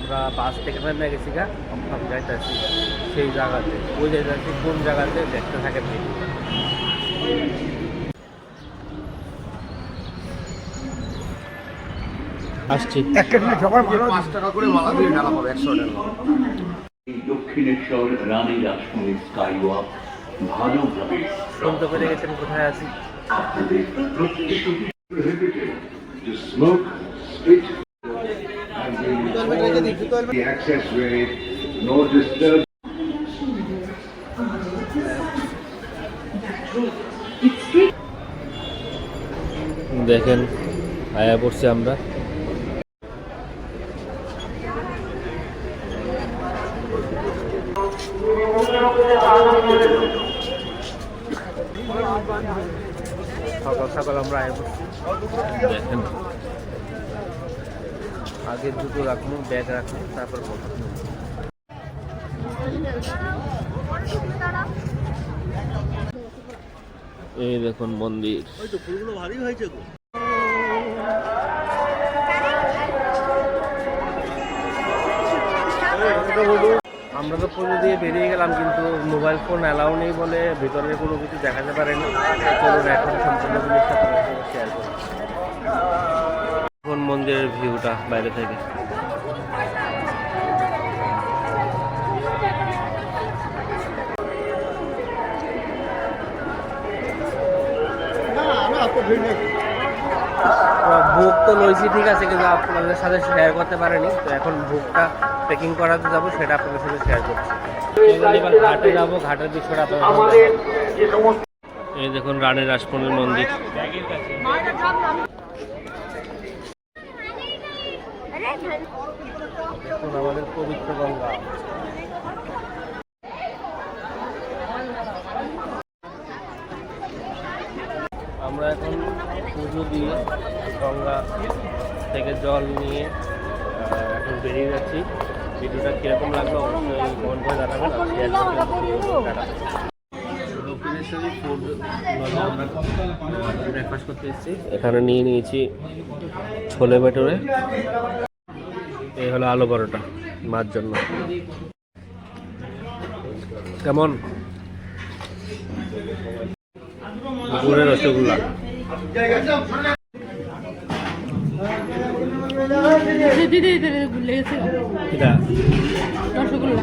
আমরা বাস থেকে নেমে গেছি গা, আমরা যাইতেছি সেই জায়গাতে, ওই যাইতেছি কোন জায়গাতে দেখতে থাকে ভিডিও। আসছি টাকা করে ভাড়া দিয়ে ঢালা পাবে 100 টাকা। দক্ষিণেশ্বর রানী রাসমণি স্কাইওয়াক ভালোভাবে শুনতে পেরে গেছেন কোথায় আছি। আপনাদের প্রত্যেকটি prohibited to smoke, spit, and the access way, no disturb. দেখেন আয়া পড়ছি আমরা। সকাল সকাল আমরা আয়া পড়ছি। দেখেন আগে জুতো রাখবো, ব্যাগ রাখবো, তারপর এই দেখুন মন্দির। আমরা তো পুজো দিয়ে বেরিয়ে গেলাম, কিন্তু মোবাইল ফোন অ্যালাউ নেই বলে ভিতরে কোনো কিছু দেখাতে পারেনি। চলুন এখন সম্পূর্ণ জিনিসটা তোমার সাথে শেয়ার করি। এখন মন্দিরের ভিউটা বাইরে থেকে। ভোগ তো লইছি ঠিক আছে, কিন্তু আপনাদের সাথে শেয়ার করতে পারেনি। তো এখন ভোগটা প্যাকিং করাতে যাবো, সেটা আপনাদের সাথে শেয়ার করছি। এবার ঘাটে যাবো, ঘাটের দৃশ্যটা আপনাদের। এই দেখুন রানী রাসমণির মন্দির। দেখুন আমাদের পবিত্র গঙ্গা। আমরা এখন পুজো দিয়ে গঙ্গা থেকে জল নিয়ে এখন বেরিয়ে যাচ্ছি। ভিডিওটা কীরকম লাগলো অবশ্যই কমেন্ট করে জানাবেন। দক্ষিণেশ্বরী ফুড আমরা ব্রেকফাস্ট করতে এসেছি। এখানে নিয়ে নিয়েছি ছোলে ভেটোরে, এই হলো আলু পরোটা মার জন্য। কেমন গুড়ের রসগোল্লা। রসগোল্লা